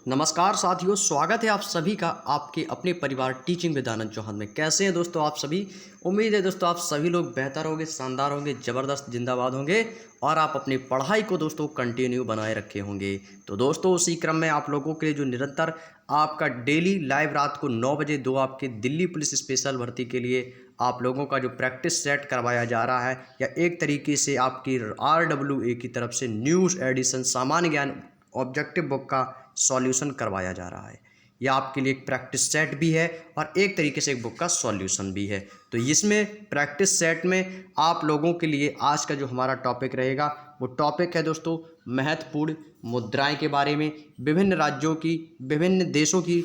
नमस्कार साथियों, स्वागत है आप सभी का आपके अपने परिवार टीचिंग विद आनंद चौहान में। कैसे हैं दोस्तों आप सभी। उम्मीद है दोस्तों आप सभी लोग बेहतर होंगे, शानदार होंगे, ज़बरदस्त जिंदाबाद होंगे और आप अपनी पढ़ाई को दोस्तों कंटिन्यू बनाए रखे होंगे। तो दोस्तों उसी क्रम में आप लोगों के लिए जो निरंतर आपका डेली लाइव रात को 9 बजे 2 आपके दिल्ली पुलिस स्पेशल भर्ती के लिए आप लोगों का जो प्रैक्टिस सेट करवाया जा रहा है, या एक तरीके से आपकी RWA की तरफ से न्यूज़ एडिशन सामान्य ज्ञान ऑब्जेक्टिव बुक का सॉल्यूशन करवाया जा रहा है। यह आपके लिए एक प्रैक्टिस सेट भी है और एक तरीके से एक बुक का सॉल्यूशन भी है। तो इसमें प्रैक्टिस सेट में आप लोगों के लिए आज का जो हमारा टॉपिक रहेगा वो टॉपिक है दोस्तों महत्वपूर्ण मुद्राएं के बारे में। विभिन्न राज्यों की, विभिन्न देशों की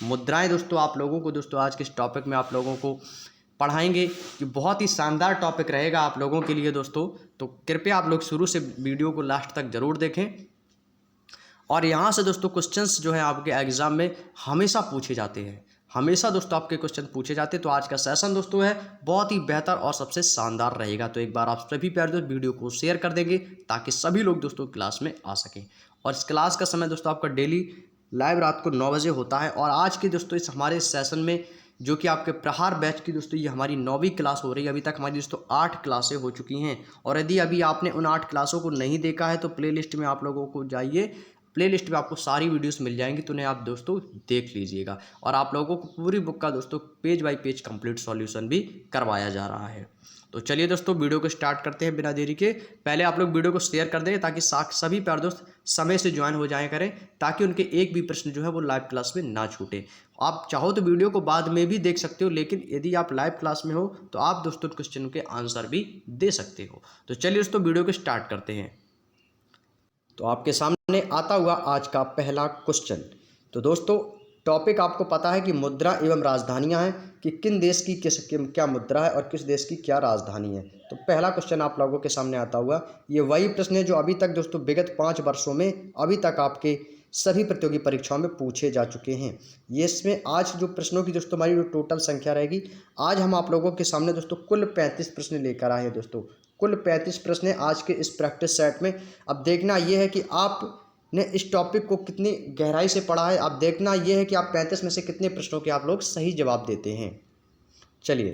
मुद्राएं दोस्तों आप लोगों को दोस्तों आज के इस टॉपिक में आप लोगों को पढ़ाएंगे, कि बहुत ही शानदार टॉपिक रहेगा आप लोगों के लिए दोस्तों। तो कृपया आप लोग शुरू से वीडियो को लास्ट तक ज़रूर देखें। और यहाँ से दोस्तों क्वेश्चंस जो है आपके एग्ज़ाम में हमेशा पूछे जाते हैं, हमेशा दोस्तों आपके क्वेश्चन पूछे जाते हैं। तो आज का सेशन दोस्तों है बहुत ही बेहतर और सबसे शानदार रहेगा। तो एक बार आप सभी प्यारे दोस्त वीडियो को शेयर कर देंगे ताकि सभी लोग दोस्तों क्लास में आ सकें। और इस क्लास का समय दोस्तों आपका डेली लाइव रात को 9 बजे होता है। और आज के दोस्तों इस हमारे सेशन में जो कि आपके प्रहार बैच की दोस्तों ये हमारी 9वीं क्लास हो रही है। अभी तक हमारी दोस्तों 8 क्लासें हो चुकी हैं। और यदि अभी आपने उन 8 क्लासों को नहीं देखा है तो प्लेलिस्ट में आप लोगों को जाइए, प्लेलिस्ट में आपको सारी वीडियोस मिल जाएंगी, तो उन्हें आप दोस्तों देख लीजिएगा। और आप लोगों को पूरी बुक का दोस्तों page bye page complete solution भी करवाया जा रहा है। तो चलिए दोस्तों वीडियो को स्टार्ट करते हैं बिना देरी के। पहले आप लोग वीडियो को शेयर कर दें ताकि सभी प्यारे दोस्त समय से ज्वाइन हो जाए करें, ताकि उनके एक भी प्रश्न जो है वो लाइव क्लास में ना छूटे। आप चाहो तो वीडियो को बाद में भी देख सकते हो, लेकिन यदि आप लाइव क्लास में हो तो आप दोस्तों क्वेश्चन के आंसर भी दे सकते हो। तो चलिए दोस्तों वीडियो को स्टार्ट करते हैं। तो आपके सामने आता हुआ आज का पहला क्वेश्चन। तो दोस्तों टॉपिक आपको पता है कि मुद्रा एवं राजधानियां हैं, कि किन देश की क्या मुद्रा है और किस देश की क्या राजधानी है। तो पहला क्वेश्चन आप लोगों के सामने आता हुआ ये वही प्रश्न है जो अभी तक दोस्तों विगत 5 वर्षों में अभी तक आपके सभी प्रतियोगी परीक्षाओं में पूछे जा चुके हैं। ये इसमें आज जो प्रश्नों की दोस्तों हमारी जो टोटल संख्या रहेगी, आज हम आप लोगों के सामने दोस्तों कुल 35 प्रश्न लेकर आए हैं दोस्तों। कुल 35 प्रश्न हैं आज के इस प्रैक्टिस सेट में। अब देखना यह है कि आपने इस टॉपिक को कितनी गहराई से पढ़ा है। अब देखना यह है कि आप 35 में से कितने प्रश्नों के आप लोग सही जवाब देते हैं। चलिए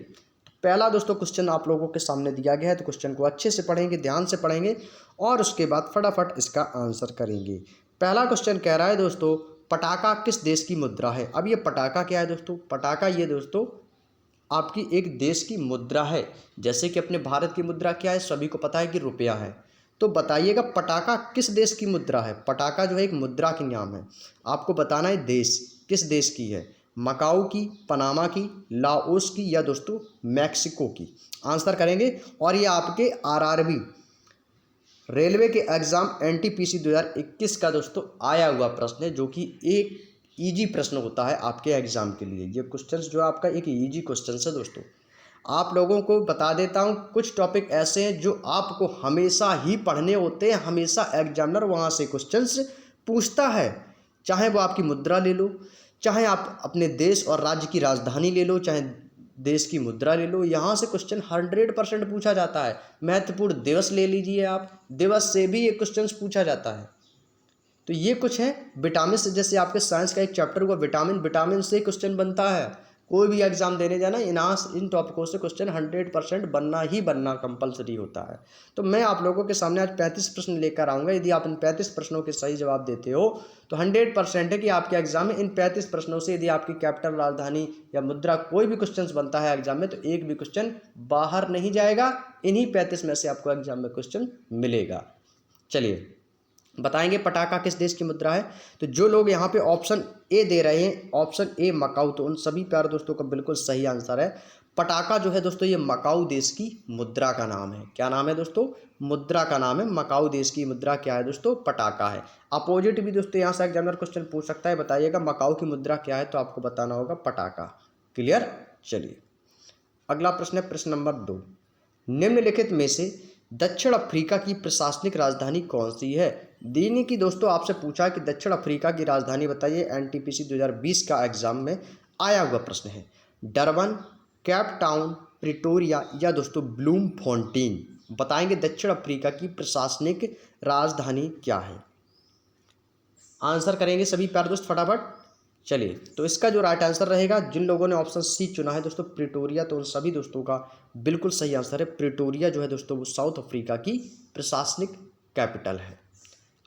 पहला दोस्तों क्वेश्चन आप लोगों के सामने दिया गया है, तो क्वेश्चन को अच्छे से पढ़ेंगे, ध्यान से पढ़ेंगे और उसके बाद फटाफट इसका आंसर करेंगे। पहला क्वेश्चन कह रहा है दोस्तों पटाखा किस देश की मुद्रा है। अब ये पटाखा क्या है दोस्तों, पटाखा ये दोस्तों आपकी एक देश की मुद्रा है। जैसे कि अपने भारत की मुद्रा क्या है, सभी को पता है कि रुपया है। तो बताइएगा पटाखा किस देश की मुद्रा है। पटाखा जो है एक मुद्रा की नाम है, आपको बताना है देश किस देश की है। मकाऊ की, पनामा की, लाओस की, या दोस्तों मैक्सिको की। आंसर करेंगे। और ये आपके RRB रेलवे के एग्ज़ाम NTPC 2021 का दोस्तों आया हुआ प्रश्न है, जो कि एक इजी प्रश्न होता है आपके एग्ज़ाम के लिए। ये क्वेश्चंस जो आपका एक इजी क्वेश्चन है दोस्तों। आप लोगों को बता देता हूँ कुछ टॉपिक ऐसे हैं जो आपको हमेशा ही पढ़ने होते हैं, हमेशा एग्जामिनर वहाँ से क्वेश्चंस पूछता है। चाहे वो आपकी मुद्रा ले लो, चाहे आप अपने देश और राज्य की राजधानी ले लो, चाहे देश की मुद्रा ले लो, यहाँ से क्वेश्चन 100% पूछा जाता है। महत्वपूर्ण दिवस ले लीजिए आप, दिवस से भी ये क्वेश्चन पूछा जाता है। तो ये कुछ है विटामिन से, जैसे आपके साइंस का एक चैप्टर हुआ विटामिन, विटामिन से क्वेश्चन बनता है। कोई भी एग्जाम देने जाना इन टॉपिकों से क्वेश्चन 100% बनना ही बनना कंपलसरी होता है। तो मैं आप लोगों के सामने आज 35 प्रश्न लेकर आऊँगा। यदि आप इन 35 प्रश्नों के सही जवाब देते हो तो 100% है कि आपके एग्जाम में इन 35 प्रश्नों से यदि आपकी कैपिटल, राजधानी या मुद्रा कोई भी क्वेश्चन बनता है एग्जाम में, तो एक भी क्वेश्चन बाहर नहीं जाएगा। इन्हीं 35 में से आपको एग्जाम में क्वेश्चन मिलेगा। चलिए बताएंगे पटाखा किस देश की मुद्रा है। तो जो लोग यहाँ पे ऑप्शन ए दे रहे हैं, ऑप्शन ए मकाऊ, तो उन सभी प्यारे दोस्तों का बिल्कुल सही आंसर है। पटाखा जो है दोस्तों ये मकाऊ देश की मुद्रा का नाम है। क्या नाम है दोस्तों, मुद्रा का नाम है। मकाऊ देश की मुद्रा क्या है दोस्तों, पटाखा है। अपोजिट भी दोस्तों यहाँ से एग्जामिनर क्वेश्चन पूछ सकता है, बताइएगा मकाऊ की मुद्रा क्या है, तो आपको बताना होगा पटाखा। क्लियर। चलिए अगला प्रश्न है प्रश्न नंबर 2। निम्नलिखित में से दक्षिण अफ्रीका की प्रशासनिक राजधानी कौन सी है। दीनी की दोस्तों आपसे पूछा कि दक्षिण अफ्रीका की राजधानी बताइए। NTPC 2020 का एग्जाम में आया हुआ प्रश्न है। डरबन, केप टाउन, प्रिटोरिया, या दोस्तों ब्लूम फोंटेन। बताएंगे दक्षिण अफ्रीका की प्रशासनिक राजधानी क्या है। आंसर करेंगे सभी प्यारे दोस्त फटाफट। चलिए, तो इसका जो राइट आंसर रहेगा, जिन लोगों ने ऑप्शन सी चुना है दोस्तों प्रिटोरिया, तो उन सभी दोस्तों का बिल्कुल सही आंसर है। प्रिटोरिया जो है दोस्तों वो साउथ अफ्रीका की प्रशासनिक कैपिटल है।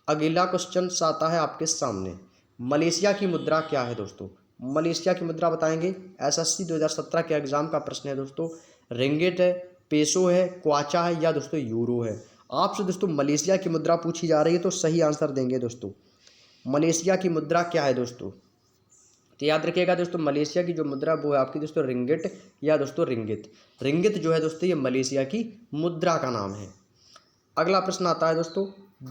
अगला क्वेश्चन आता है आपके सामने, मलेशिया की मुद्रा क्या है दोस्तों? मलेशिया की मुद्रा बताएंगे। एसएससी 2017 के एग्जाम का प्रश्न है दोस्तों। रिंगिट है, पेसो है, क्वाचा है या दोस्तों यूरो है? आपसे दोस्तों मलेशिया की मुद्रा पूछी जा रही है, तो सही आंसर देंगे दोस्तों। मलेशिया की मुद्रा क्या है दोस्तों? तो याद रखिएगा दोस्तों, मलेशिया की जो मुद्रा वो है आपकी दोस्तों रिंगिट या दोस्तों रिंगित। रिंगित जो है दोस्तों ये मलेशिया की मुद्रा का नाम है। अगला प्रश्न आता है दोस्तों,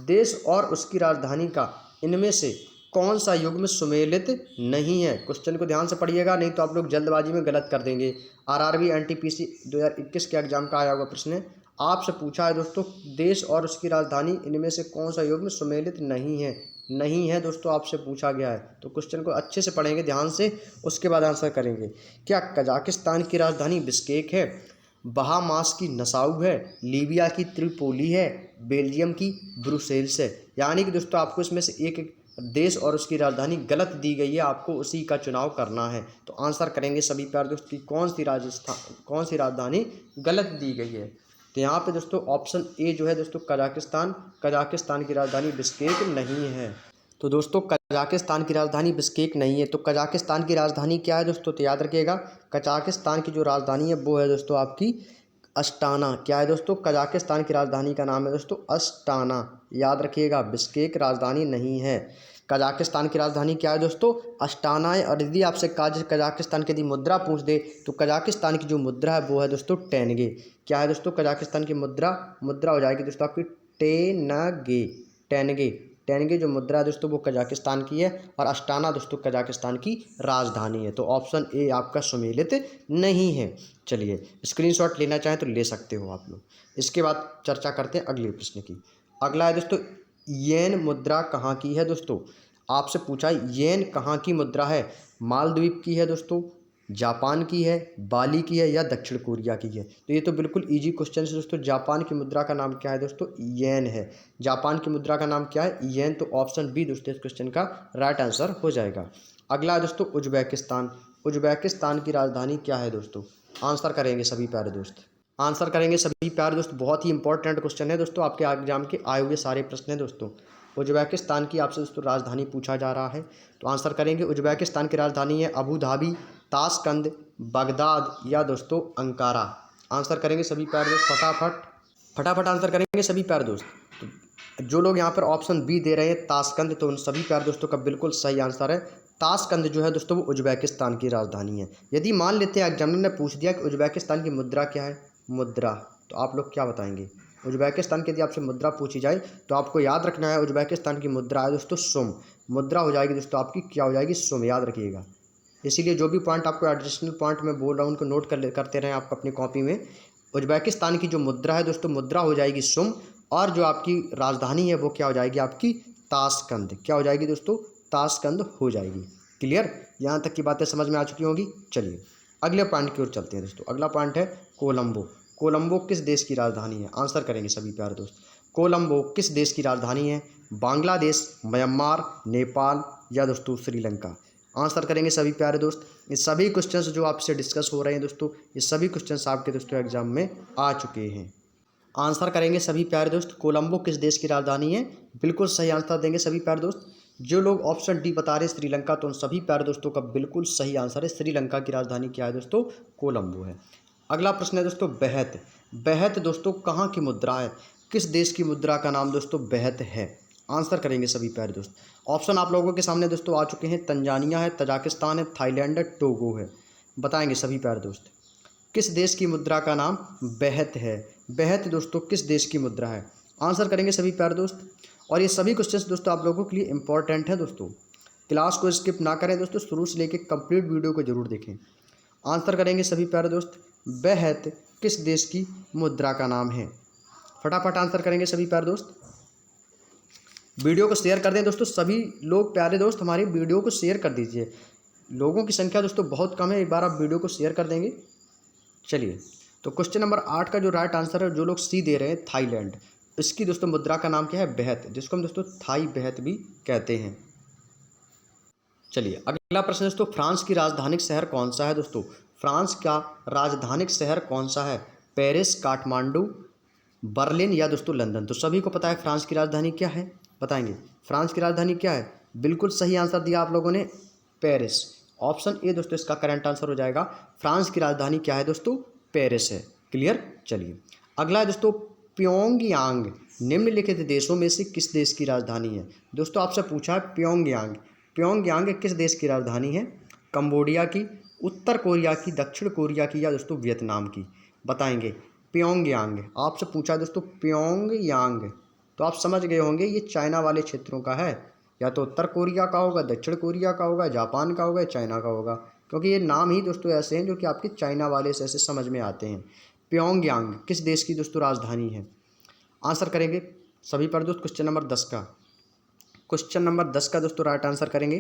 देश और उसकी राजधानी का इनमें से कौन सा युग्म सुमेलित नहीं है? क्वेश्चन को ध्यान से पढ़िएगा, नहीं तो आप लोग जल्दबाजी में गलत कर देंगे। आरआरबी एनटीपीसी 2021 के एग्जाम का आया हुआ प्रश्न है। आपसे पूछा है दोस्तों, देश और उसकी राजधानी इनमें से कौन सा युग्म सुमेलित नहीं है? नहीं है दोस्तों, आपसे पूछा गया है। तो क्वेश्चन को अच्छे से पढ़ेंगे ध्यान से, उसके बाद आंसर करेंगे। क्या कजाकिस्तान की राजधानी बिश्केक है? बहामास की नसाउ है? लीबिया की त्रिपोली है? बेल्जियम की ब्रुसेल्स है? यानी कि दोस्तों आपको इसमें से एक देश और उसकी राजधानी गलत दी गई है, आपको उसी का चुनाव करना है। तो आंसर करेंगे सभी प्यारे दोस्त की कौन सी राजधानी गलत दी गई है। तो यहाँ पे दोस्तों ऑप्शन ए जो है दोस्तों कजाकिस्तान की राजधानी बिश्केक नहीं है। तो दोस्तों कजाकिस्तान की राजधानी बिश्केक नहीं है। तो कजाकिस्तान की राजधानी क्या है दोस्तों? तो याद रखिएगा, कजाकिस्तान की जो राजधानी है वो है दोस्तों आपकी अस्टाना। क्या है दोस्तों? कजाकिस्तान की राजधानी का नाम है दोस्तों अस्टाना। याद रखिएगा, बिश्केक राजधानी नहीं है। कजाकिस्तान की राजधानी क्या है दोस्तों? अस्टाना है। और यदि आपसे कजाकिस्तान की यदि मुद्रा पूछ दे, तो कजाकिस्तान की जो मुद्रा है वो है दोस्तों टेनगे। क्या है दोस्तों? कजाकिस्तान की मुद्रा हो जाएगी दोस्तों आपकी टेनगे। टेनगे टेनगे जो मुद्रा है दोस्तों वो कजाकिस्तान की है, और अस्टाना दोस्तों कजाकिस्तान की राजधानी है। तो ऑप्शन ए आपका सुमेलित नहीं है। चलिए, स्क्रीनशॉट लेना चाहें तो ले सकते हो आप लोग। इसके बाद चर्चा करते हैं अगले प्रश्न की। अगला है दोस्तों, येन मुद्रा कहाँ की है दोस्तों? आपसे पूछा है येन कहाँ की मुद्रा है? मालद्वीप की है दोस्तों, जापान की है, बाली की है या दक्षिण कोरिया की है? तो ये तो बिल्कुल इजी क्वेश्चन है दोस्तों। जापान की मुद्रा का नाम क्या है दोस्तों? येन है। जापान की मुद्रा का नाम क्या है? येन। तो ऑप्शन बी दोस्तों इस क्वेश्चन का राइट आंसर हो जाएगा। अगला है दोस्तों उज्बेकिस्तान। उज्बेकिस्तान की राजधानी क्या है दोस्तों? आंसर करेंगे सभी प्यारे दोस्त। आंसर करेंगे सभी प्यारे दोस्त। बहुत ही इंपॉर्टेंट क्वेश्चन है दोस्तों, आपके एग्जाम के आए हुए सारे प्रश्न हैं दोस्तों। उज्बेकिस्तान की आपसे दोस्तों राजधानी पूछा जा रहा है, तो आंसर करेंगे। उज्बेकिस्तान की राजधानी है अबू धाबी, ताशकंद, बगदाद या दोस्तों अंकारा। आंसर करेंगे सभी प्यारे दोस्त फटाफट आंसर करेंगे सभी प्यारे दोस्त। तो जो लोग यहाँ पर ऑप्शन बी दे रहे हैं ताशकंद, तो उन सभी प्यारे दोस्तों का बिल्कुल सही आंसर है। ताशकंद जो है दोस्तों वो उज्बेकिस्तान की राजधानी है। यदि मान लेते हैं एग्जामिनर ने पूछ दिया कि उज्बेकिस्तान की मुद्रा क्या है, मुद्रा, तो आप लोग क्या बताएंगे? उज्बेकिस्तान की यदि आपसे मुद्रा पूछी जाए तो आपको याद रखना है उज्बेकिस्तान की मुद्रा है दोस्तों सुम। मुद्रा हो जाएगी दोस्तों आपकी, क्या हो जाएगी? सुम। याद रखिएगा। इसीलिए जो भी पॉइंट आपको एडिशनल पॉइंट में बोल रहा हूँ उनको नोट करते रहें आप अपनी कॉपी में। उज्बेकिस्तान की जो मुद्रा है दोस्तों, मुद्रा हो जाएगी सुम, और जो आपकी राजधानी है वो क्या हो जाएगी? आपकी ताशकंद। क्या हो जाएगी दोस्तों? ताशकंद हो जाएगी। क्लियर? यहाँ तक की बातें समझ में आ चुकी होंगी। चलिए अगले पॉइंट की ओर चलते हैं दोस्तों। अगला पॉइंट है कोलंबो। कोलंबो किस देश की राजधानी है? आंसर करेंगे सभी प्यारे दोस्त। कोलंबो किस देश की राजधानी है? बांग्लादेश, म्यांमार, नेपाल या दोस्तों श्रीलंका? आंसर करेंगे सभी प्यारे दोस्त। ये सभी क्वेश्चंस जो आपसे डिस्कस हो रहे हैं दोस्तों, ये सभी क्वेश्चंस आपके दोस्तों एग्जाम में आ चुके हैं। आंसर करेंगे सभी प्यारे दोस्त। कोलंबो किस देश की राजधानी है? बिल्कुल सही आंसर देंगे सभी प्यारे दोस्त। जो लोग ऑप्शन डी बता रहे हैं श्रीलंका, तो उन सभी प्यारे दोस्तों का बिल्कुल सही आंसर है। श्रीलंका की राजधानी क्या है दोस्तों? कोलंबो है। अगला प्रश्न है दोस्तों बेहत। बेहत दोस्तों कहाँ की मुद्रा है? किस देश की मुद्रा का नाम दोस्तों बेहत है? आंसर करेंगे सभी प्यारे दोस्त। ऑप्शन आप लोगों के सामने दोस्तों आ चुके हैं। तंजानिया है, तजाकिस्तान है, थाईलैंड है, टोगो है। बताएंगे सभी प्यारे दोस्त किस देश की मुद्रा का नाम बेहत है? बेहत दोस्तों किस देश की मुद्रा है? आंसर करेंगे सभी प्यारे दोस्त। और ये सभी क्वेश्चंस दोस्तों आप लोगों के लिए इंपॉर्टेंट है दोस्तों। क्लास को स्किप ना करें दोस्तों, शुरू से लेकर कंप्लीट वीडियो को जरूर देखें। आंसर करेंगे सभी प्यारे दोस्त। बेहत किस देश की मुद्रा का नाम है? फटाफट आंसर करेंगे सभी प्यारे दोस्त। वीडियो को शेयर कर दें दोस्तों, सभी लोग प्यारे दोस्त हमारी वीडियो को शेयर कर दीजिए। लोगों की संख्या दोस्तों बहुत कम है, एक बार आप वीडियो को शेयर कर देंगे। चलिए, तो क्वेश्चन नंबर 8 का जो राइट आंसर है, जो लोग सी दे रहे हैं थाईलैंड, इसकी दोस्तों मुद्रा का नाम क्या है? बेहत, जिसको हम दोस्तों थाई बेहत भी कहते हैं। चलिए अगला प्रश्न दोस्तों, फ्रांस की राजधानी शहर कौन सा है दोस्तों? फ्रांस का राजधानी शहर कौन सा है? पेरिस, काठमांडू, बर्लिन या दोस्तों लंदन? तो सभी को पता है फ्रांस की राजधानी क्या है, बताएंगे फ्रांस की राजधानी क्या है? बिल्कुल सही आंसर दिया आप लोगों ने, पेरिस। ऑप्शन ए दोस्तों इसका करेक्ट आंसर हो जाएगा। फ्रांस की राजधानी क्या है दोस्तों? पेरिस है। क्लियर। चलिए अगला है दोस्तों, प्योंगयांग निम्नलिखित देशों में से किस देश की राजधानी है? दोस्तों आपसे पूछा है प्योंगयांग, प्योंगयांग किस देश की राजधानी है? कंबोडिया की, उत्तर कोरिया की, दक्षिण कोरिया की या दोस्तों वियतनाम की? बताएंगे। प्योंगयांग आपसे पूछा है दोस्तों, प्योंगयांग तो आप समझ गए होंगे ये चाइना वाले क्षेत्रों का है, या तो उत्तर कोरिया का होगा, दक्षिण कोरिया का होगा, जापान का होगा, चाइना का होगा, क्योंकि ये नाम ही दोस्तों ऐसे हैं जो कि आपके चाइना वाले से ऐसे समझ में आते हैं। प्योंगयांग किस देश की दोस्तों राजधानी है? आंसर करेंगे सभी पर दोस्त क्वेश्चन नंबर 10 का, क्वेश्चन नंबर 10 का दोस्तों राइट आंसर करेंगे।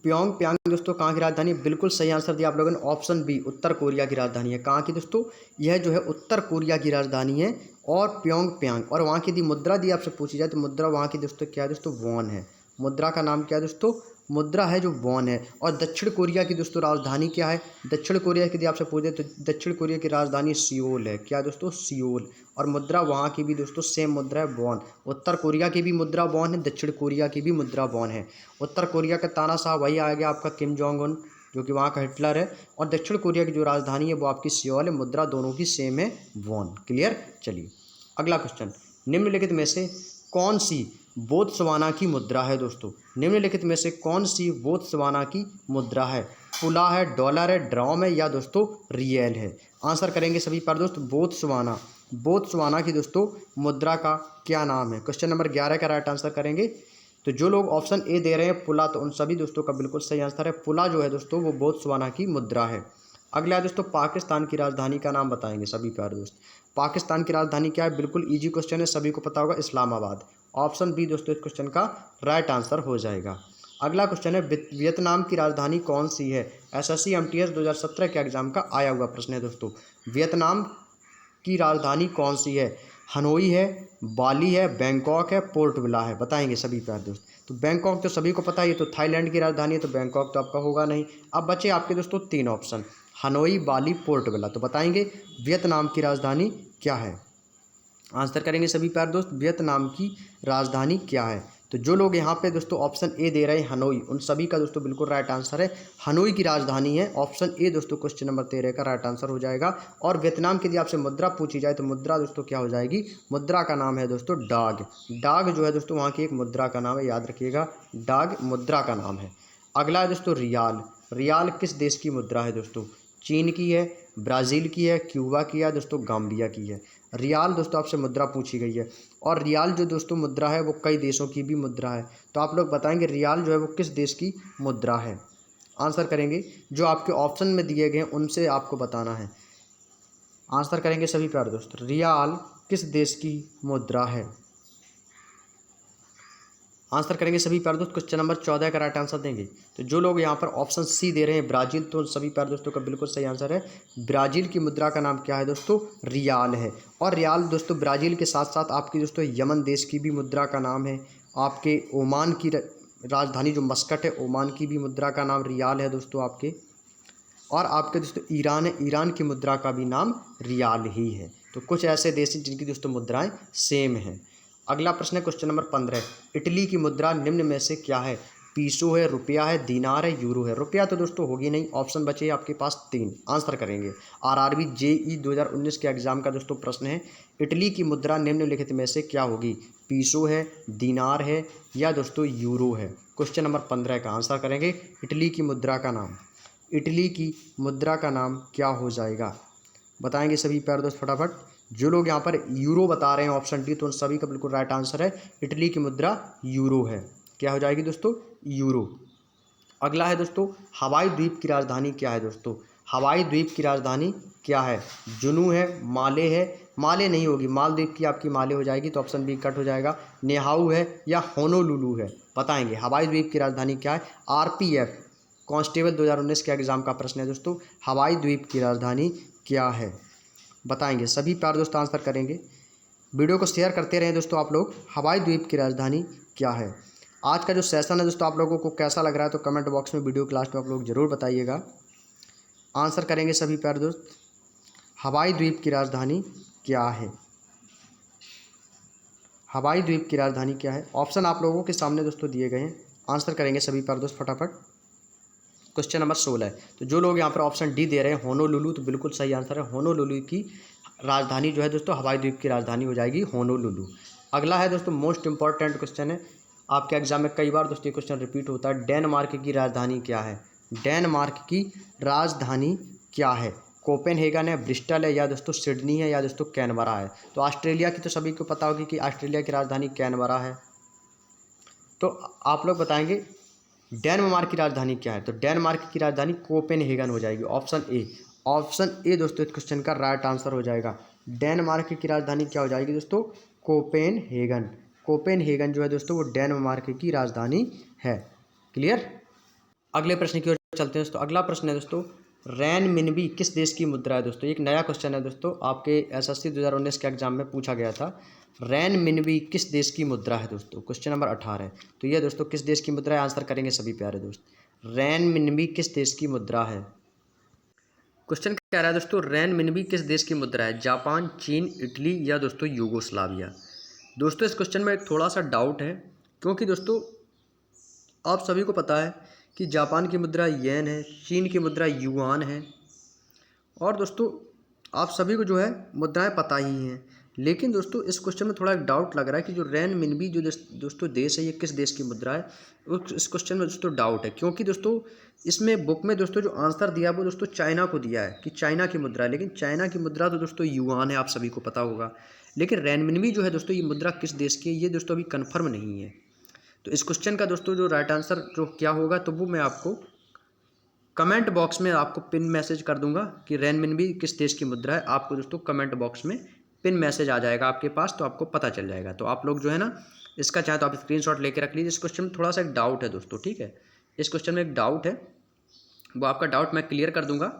प्योंगयांग दोस्तों कहाँ की राजधानी? बिल्कुल सही आंसर दिया आप लोगों ने, ऑप्शन बी उत्तर कोरिया की राजधानी है। कहाँ की दोस्तों? यह जो है उत्तर कोरिया की राजधानी है। और प्योंगयांग, और वहाँ की दी मुद्रा दी आपसे पूछी जाए तो मुद्रा वहाँ की दोस्तों क्या है दोस्तों? वॉन है। मुद्रा का नाम क्या है दोस्तों? मुद्रा है जो वॉन है। और दक्षिण कोरिया की दोस्तों राजधानी क्या है? दक्षिण कोरिया की यदि आपसे पूछे तो दक्षिण कोरिया की राजधानी सियोल है। क्या दोस्तों? सियोल। और मुद्रा वहाँ की भी दोस्तों सेम मुद्रा है, वॉन। उत्तर कोरिया की भी मुद्रा वॉन है, दक्षिण कोरिया की भी मुद्रा वॉन है। उत्तर कोरिया का तानाशाह वही आ गया आपका किम जोंग उन, जो कि वहाँ का हिटलर है। और दक्षिण कोरिया की जो राजधानी है वो आपकी सियोल है। मुद्रा दोनों की सेम है, वॉन। क्लियर। चलिए अगला क्वेश्चन, निम्नलिखित में से कौन सी बोत्सवाना की मुद्रा है दोस्तों? निम्नलिखित में से कौन सी बोत्सवाना की मुद्रा है? पुला है, डॉलर है, ड्रॉम है या दोस्तों रियल है? आंसर करेंगे सभी पर दोस्त, बोत्सवाना। बोत्सवाना की दोस्तों मुद्रा का क्या नाम है? क्वेश्चन नंबर 11 का राइट आंसर करेंगे। तो जो लोग ऑप्शन ए दे रहे हैं पुला, तो उन सभी दोस्तों का बिल्कुल सही आंसर है। पुला जो है दोस्तों वो बोत्सवाना की मुद्रा है। अगला है दोस्तों, पाकिस्तान की राजधानी का नाम बताएंगे सभी प्यारे दोस्त। पाकिस्तान की राजधानी क्या है? बिल्कुल इजी क्वेश्चन है, सभी को पता होगा, इस्लामाबाद। ऑप्शन बी दोस्तों इस क्वेश्चन का राइट आंसर हो जाएगा। अगला क्वेश्चन है, वियतनाम की राजधानी कौन सी है? एसएससी एमटीएस 2017 के एग्जाम का आया हुआ प्रश्न है दोस्तों। वियतनाम की राजधानी कौन सी है? हनोई है, बाली है, बैंकॉक है, पोर्ट विला है? बताएंगे सभी प्यारे दोस्त। तो बैंकॉक तो सभी को पता है, ये तो थाईलैंड की राजधानी है, तो बैंकॉक तो आपका होगा नहीं। अब बचे आपके दोस्तों 3 ऑप्शन, हनोई, बाली, पोर्ट विला। तो बताएंगे वियतनाम की राजधानी क्या है? आंसर करेंगे सभी प्यारे दोस्त, वियतनाम की राजधानी क्या है? तो जो लोग यहाँ पे दोस्तों ऑप्शन ए दे रहे हैं हनोई, उन सभी का दोस्तों बिल्कुल राइट आंसर है, हनोई की राजधानी है। ऑप्शन ए दोस्तों क्वेश्चन नंबर 13 का राइट आंसर हो जाएगा। और वियतनाम की यदि आपसे मुद्रा पूछी जाए तो मुद्रा दोस्तों क्या हो जाएगी? मुद्रा का नाम है दोस्तों डाग। डाग जो है दोस्तों वहाँ की एक मुद्रा का नाम है, याद रखिएगा, डाग मुद्रा का नाम है। अगला है दोस्तों रियाल। रियाल किस देश की मुद्रा है दोस्तों? चीन की है, ब्राज़ील की है, क्यूबा की है दोस्तों, गाम्बिया की है। रियाल दोस्तों आपसे मुद्रा पूछी गई है। और रियाल जो दोस्तों मुद्रा है वो कई देशों की भी मुद्रा है। तो आप लोग बताएंगे रियाल जो है वो किस देश की मुद्रा है? आंसर करेंगे जो आपके ऑप्शन में दिए गए हैं उनसे आपको बताना है। आंसर करेंगे सभी प्यारे दोस्त, रियाल किस देश की मुद्रा है? आंसर करेंगे सभी प्यारे दोस्त, क्वेश्चन नंबर 14 का राइट आंसर देंगे। तो जो लोग यहाँ पर ऑप्शन सी दे रहे हैं ब्राज़ील, तो सभी प्यारे दोस्तों का बिल्कुल सही आंसर है। ब्राज़ील की मुद्रा का नाम क्या है दोस्तों? रियाल है। और रियाल दोस्तों ब्राज़ील के साथ साथ आपकी दोस्तों यमन देश की भी मुद्रा का नाम है। आपके ओमान की राजधानी जो मस्कट है, ओमान की भी मुद्रा का नाम रियाल है दोस्तों आपके। और आपके दोस्तों ईरान है, ईरान की मुद्रा का भी नाम रियाल ही है। तो कुछ ऐसे देश हैं जिनकी दोस्तों मुद्राएं सेम हैं। अगला प्रश्न है क्वेश्चन नंबर 15, इटली की मुद्रा निम्न में से क्या है? पीसो है, रुपया है, दीनार है, यूरो है? रुपया तो दोस्तों होगी नहीं, ऑप्शन बचे आपके पास 3। आंसर करेंगे, आरआरबी जेई 2019 के एग्जाम का दोस्तों प्रश्न है, इटली की मुद्रा निम्नलिखित में से क्या होगी? पीसो है, दीनार है या दोस्तों यूरो है? क्वेश्चन नंबर 15 का आंसर करेंगे, इटली की मुद्रा का नाम, इटली की मुद्रा का नाम क्या हो जाएगा? बताएंगे सभी प्यारे दोस्त फटाफट। जो लोग यहाँ पर यूरो बता रहे हैं ऑप्शन डी, तो उन सभी का बिल्कुल राइट आंसर है, इटली की मुद्रा यूरो है। क्या हो जाएगी दोस्तों? यूरो। अगला है दोस्तों, हवाई द्वीप की राजधानी क्या है दोस्तों? हवाई द्वीप की राजधानी क्या है? जुनू है, माले है, माले नहीं होगी, मालदीव की आपकी माले हो जाएगी, तो ऑप्शन बी कट हो जाएगा। नेहाऊ है या होनोलुलु है? बताएंगे हवाई द्वीप की राजधानी क्या है? आरपीएफ कांस्टेबल 2019 के एग्जाम का प्रश्न है दोस्तों, हवाई द्वीप की राजधानी क्या है? बताएंगे सभी प्यारे दोस्त आंसर करेंगे। वीडियो को शेयर करते रहें दोस्तों आप लोग। हवाई द्वीप की राजधानी क्या है? आज का जो सेशन है दोस्तों आप लोगों को कैसा लग रहा है तो कमेंट बॉक्स में वीडियो के लास्ट में आप लोग ज़रूर बताइएगा। आंसर करेंगे सभी प्यारे दोस्त। हवाई द्वीप की राजधानी क्या है? हवाई द्वीप की राजधानी क्या है? ऑप्शन आप लोगों के सामने दोस्तों दिए गए हैं। आंसर करेंगे सभी प्यारे दोस्त फटाफट। क्वेश्चन नंबर 16 है। तो जो लोग यहाँ पर ऑप्शन डी दे रहे हैं होनोलुलु, तो बिल्कुल सही आंसर है। होनोलुलु की राजधानी जो है दोस्तों हवाई द्वीप की राजधानी हो जाएगी होनोलुलु। अगला है दोस्तों मोस्ट इंपॉर्टेंट क्वेश्चन है, आपके एग्जाम में कई बार दोस्तों ये क्वेश्चन रिपीट होता है। डेनमार्क की राजधानी क्या है? डेनमार्क की राजधानी क्या है? कोपेनहेगन है, ब्रिस्टल है, या दोस्तों सिडनी है, या दोस्तों कैनबरा है? तो ऑस्ट्रेलिया की तो सभी को पता होगी कि ऑस्ट्रेलिया की राजधानी कैनबरा है। तो आप लोग बताएंगे डेनमार्क की राजधानी क्या है? तो डेनमार्क की राजधानी कोपेनहेगन हो जाएगी। Option A. ऑप्शन ए दोस्तों इस क्वेश्चन का राइट आंसर हो जाएगा। डेनमार्क की राजधानी क्या हो जाएगी दोस्तों? कोपेनहेगन। कोपेनहेगन जो है दोस्तों वो डेनमार्क की राजधानी है। क्लियर? अगले प्रश्न की ओर चलते हैं दोस्तों। अगला प्रश्न है दोस्तों रेनमिनबी किस देश की मुद्रा है? दोस्तों एक नया क्वेश्चन है दोस्तों, आपके एसएससी 2019 के एग्जाम में पूछा गया था। रेनमिनबी किस देश की मुद्रा है दोस्तों? क्वेश्चन नंबर 18 है। तो ये दोस्तों किस देश की मुद्रा है? आंसर करेंगे सभी प्यारे दोस्त। रेनमिनबी किस देश की मुद्रा है? क्वेश्चन कह रहा है दोस्तों रेनमिनबी किस देश की मुद्रा है? जापान, चीन, इटली, या दोस्तों यूगोस्लाविया? दोस्तों इस क्वेश्चन में एक थोड़ा सा डाउट है, क्योंकि दोस्तों आप सभी को पता है कि जापान की मुद्रा येन है, चीन की मुद्रा युआन है, और दोस्तों आप सभी को जो है मुद्राएं पता ही हैं। लेकिन दोस्तों इस क्वेश्चन में थोड़ा एक डाउट लग रहा है कि जो रेनमिनबी जो दोस्तों देश है ये किस देश की मुद्रा है। इस क्वेश्चन में दोस्तों डाउट है, क्योंकि दोस्तों इसमें बुक में दोस्तों जो आंसर दिया वो दोस्तों चाइना को दिया है कि चाइना की मुद्रा है, लेकिन चाइना की मुद्रा तो दोस्तों युआन है, आप सभी को पता होगा। लेकिन रेनमिनबी जो है दोस्तों ये मुद्रा किस देश की है ये दोस्तों अभी कन्फर्म नहीं है। तो इस क्वेश्चन का दोस्तों जो राइट आंसर जो क्या होगा तो वो मैं आपको कमेंट बॉक्स में आपको पिन मैसेज कर दूंगा कि रेनमिनबी किस देश की मुद्रा है। आपको दोस्तों कमेंट बॉक्स में पिन मैसेज आ जाएगा आपके पास, तो आपको पता चल जाएगा। तो आप लोग जो है ना इसका चाहे तो आप स्क्रीनशॉट लेके रख लीजिए। इस क्वेश्चन में थोड़ा सा एक डाउट है दोस्तों, ठीक है? इस क्वेश्चन में एक डाउट है, वो आपका डाउट मैं क्लियर कर दूंगा।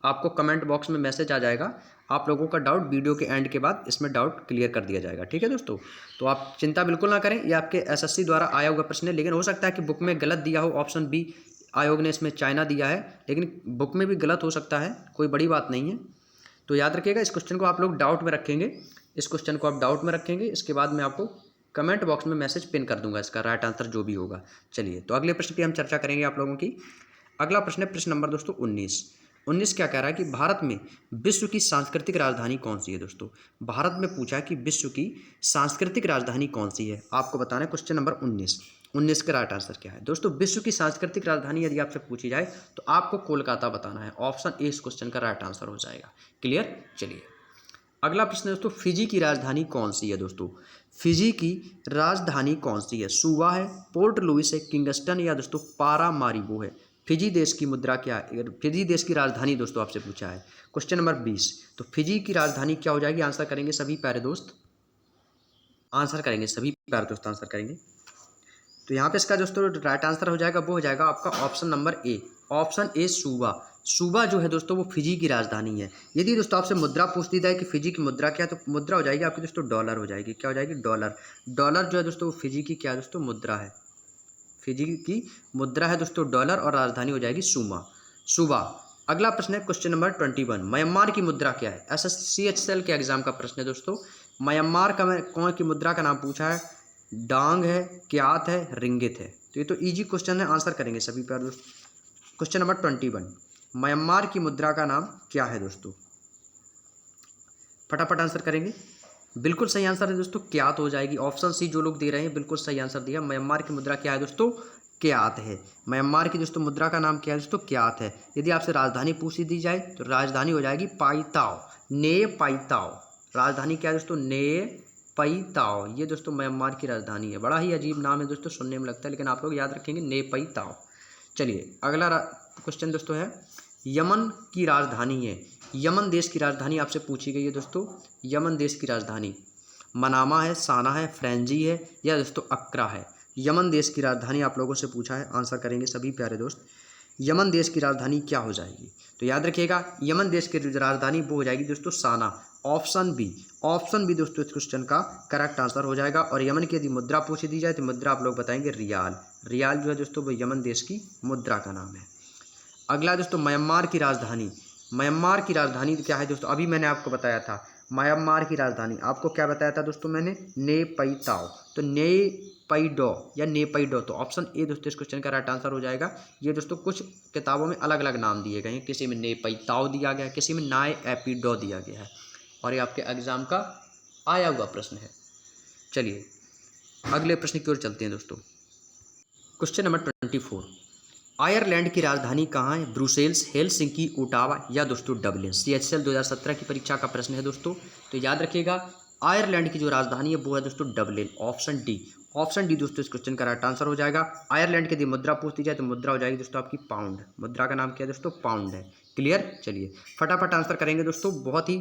आपको कमेंट बॉक्स में मैसेज आ जाएगा, आप लोगों का डाउट वीडियो के एंड के बाद इसमें डाउट क्लियर कर दिया जाएगा, ठीक है दोस्तों? तो आप चिंता बिल्कुल ना करें, ये आपके एसएससी द्वारा आया हुआ प्रश्न है, लेकिन हो सकता है कि बुक में गलत दिया हो। ऑप्शन बी आयोग ने इसमें चाइना दिया है, लेकिन बुक में भी गलत हो सकता है, कोई बड़ी बात नहीं है। तो याद रखिएगा इस क्वेश्चन को आप लोग डाउट में रखेंगे, इस क्वेश्चन को आप डाउट में रखेंगे। इसके बाद मैं आपको कमेंट बॉक्स में मैसेज पिन कर दूंगा इसका राइट आंसर जो भी होगा। चलिए तो अगले प्रश्न की हम चर्चा करेंगे आप लोगों की। अगला प्रश्न है प्रश्न नंबर दोस्तों 19 क्या कह रहा है कि भारत में विश्व की सांस्कृतिक राजधानी कौन सी है? दोस्तों भारत में पूछा है कि विश्व की सांस्कृतिक राजधानी कौन सी है, आपको बताना है। क्वेश्चन नंबर 19 का राइट आंसर क्या है? दोस्तों विश्व की सांस्कृतिक राजधानी यदि आपसे पूछी जाए तो आपको कोलकाता बताना है। ऑप्शन ए इस क्वेश्चन का राइट आंसर हो जाएगा। क्लियर? चलिए अगला प्रश्न है दोस्तों फिजी की राजधानी कौन सी है? दोस्तों फिजी की राजधानी कौन सी है? सुवा है, पोर्ट लुइस है, किंगस्टन, या दोस्तों पारामारिबो है? फिजी देश की मुद्रा क्या है? फिजी देश की राजधानी दोस्तों आपसे पूछा है। Question number 20। तो फिजी की राजधानी क्या हो जाएगी? आंसर करेंगे सभी प्यारे दोस्त, आंसर करेंगे सभी प्यारे दोस्त, आंसर करेंगे। तो यहाँ पे इसका दोस्तों राइट आंसर हो जाएगा वो हो जाएगा आपका option number A. Option A सुवा। सुवा जो है दोस्तों वो फिजी की राजधानी है। यदि दोस्तों आपसे मुद्रा पूछ दी जाए कि फिजी की मुद्रा क्या है, तो मुद्रा हो जाएगी आपकी दोस्तों डॉलर हो जाएगी। क्या हो जाएगी? डॉलर। डॉलर जो है दोस्तों वो फिजी की क्या है दोस्तों? मुद्रा है। फिजी की मुद्रा है दोस्तों डॉलर, और राजधानी हो जाएगी सुवा। अगला प्रश्न है क्वेश्चन नंबर 21। म्यांमार की मुद्रा क्या है? SSCHL के एग्जाम का प्रश्न है दोस्तों। म्यांमार का कौन की मुद्रा का नाम पूछा है? डांग है, क्यात है, रिंगित है? तो ये तो इजी क्वेश्चन है, आंसर करेंगे सभी प्यारे दोस्त। क्वेश्चन नंबर 21 म्यांमार की मुद्रा का नाम क्या है दोस्तों? फटाफट आंसर करेंगे। बिल्कुल सही आंसर है दोस्तों क्यात हो जाएगी। ऑप्शन सी जो लोग दे रहे हैं बिल्कुल सही आंसर दिया। म्यांमार की मुद्रा क्या है दोस्तों? क्यात है। म्यांमार की दोस्तों मुद्रा का नाम क्या है दोस्तों? क्यात है। यदि आपसे राजधानी पूछ दी जाए तो राजधानी हो जाएगी पाईताओ, ने पाईताओ। राजधानी क्या है दोस्तों? ने पाईताओ। ये दोस्तों म्यांमार की राजधानी है। बड़ा ही अजीब नाम है दोस्तों, सुनने में लगता है, लेकिन आप लोग याद रखेंगे ने पाईताओ। चलिए अगला क्वेश्चन दोस्तों है यमन की राजधानी है। यमन देश की राजधानी आपसे पूछी गई है दोस्तों। यमन देश की राजधानी मनामा है, साना है, फ्रेंजी है, या दोस्तों अक्रा है? यमन देश की राजधानी आप लोगों से पूछा है, आंसर करेंगे सभी प्यारे दोस्त। यमन देश की राजधानी क्या हो जाएगी? तो याद रखिएगा यमन देश की राजधानी वो हो जाएगी दोस्तों साना। ऑप्शन बी दोस्तों इस क्वेश्चन का करेक्ट आंसर हो जाएगा। और यमन की यदि मुद्रा पूछ दी जाए तो मुद्रा आप लोग बताएंगे रियाल। रियाल जो है दोस्तों वो यमन देश की मुद्रा का नाम है। अगला दोस्तों म्यांमार की राजधानी। म्यांमार की राजधानी क्या है दोस्तों? अभी मैंने आपको बताया था म्यांमार की राजधानी आपको क्या बताया था दोस्तों मैंने? नेपैताओ। तो नेपैडो या नेपैडो, तो ऑप्शन ए दोस्तों इस क्वेश्चन का राइट आंसर हो जाएगा। ये दोस्तों कुछ किताबों में अलग अलग नाम दिए गए हैं, किसी में नेपैताओ दिया गया है, किसी में नाए एपिडो दिया गया है, और ये आपके एग्जाम का आया हुआ प्रश्न है। चलिए अगले प्रश्न की ओर चलते हैं दोस्तों। क्वेश्चन नंबर 24, आयरलैंड की राजधानी कहाँ है? ब्रुसेल्स, हेलसिंकी, ओटावा या दोस्तों डबलिन। CHL 2017 की परीक्षा का प्रश्न है दोस्तों, तो याद रखिएगा आयरलैंड की जो राजधानी है वो है दोस्तों Dublin. Option D. Option D दोस्तों इस क्वेश्चन का राइट आंसर हो जाएगा। आयरलैंड की यदि मुद्रा पूछ दी जाए तो मुद्रा हो जाएगी दोस्तों आपकी पाउंड। मुद्रा का नाम क्या है दोस्तों? पाउंड है। क्लियर? चलिए फटाफट आंसर करेंगे दोस्तों, बहुत ही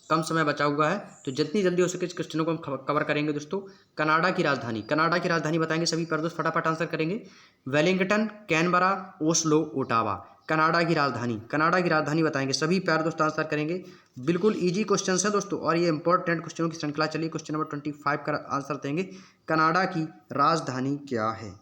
कम समय बचा हुआ है, तो जितनी जल्दी हो सके इस क्वेश्चनों को हम कवर करेंगे दोस्तों। कनाडा की राजधानी, कनाडा की राजधानी बताएंगे सभी पर दोस्त, फटाफट आंसर करेंगे। Wellington, Canberra, Oslo, Ottawa. Canada की राजधानी, कनाडा की राजधानी बताएंगे सभी प्यार दोस्त आंसर करेंगे। बिल्कुल इजी क्वेश्चन है दोस्तों, और ये इंपॉर्टेंट क्वेश्चनों की श्रृंखला चलिए। क्वेश्चन नंबर 25 का आंसर देंगे। कनाडा की राजधानी क्या है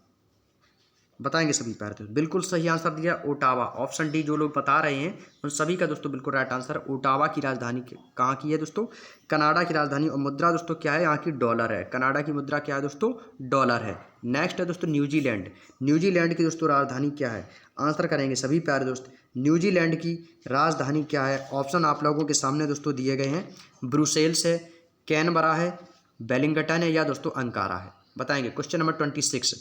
बताएंगे सभी प्यार दोस्त। बिल्कुल सही आंसर दिया ओटावा। ऑप्शन डी जो लोग बता रहे हैं उन सभी का दोस्तों बिल्कुल राइट आंसर। ओटावा की राजधानी कहाँ की है दोस्तों? कनाडा की राजधानी। और मुद्रा दोस्तों क्या है यहाँ की? डॉलर है। कनाडा की मुद्रा क्या है दोस्तों? डॉलर है। नेक्स्ट है दोस्तों न्यूजीलैंड। न्यूजीलैंड की दोस्तों राजधानी क्या है? आंसर करेंगे सभी प्यारे दोस्त। न्यूजीलैंड की राजधानी क्या है? ऑप्शन आप लोगों के सामने दोस्तों दिए गए हैं। ब्रुसेल्स है, कैनबरा है, वेलिंगटन है या दोस्तों अंकारा है, बताएंगे। क्वेश्चन नंबर 26,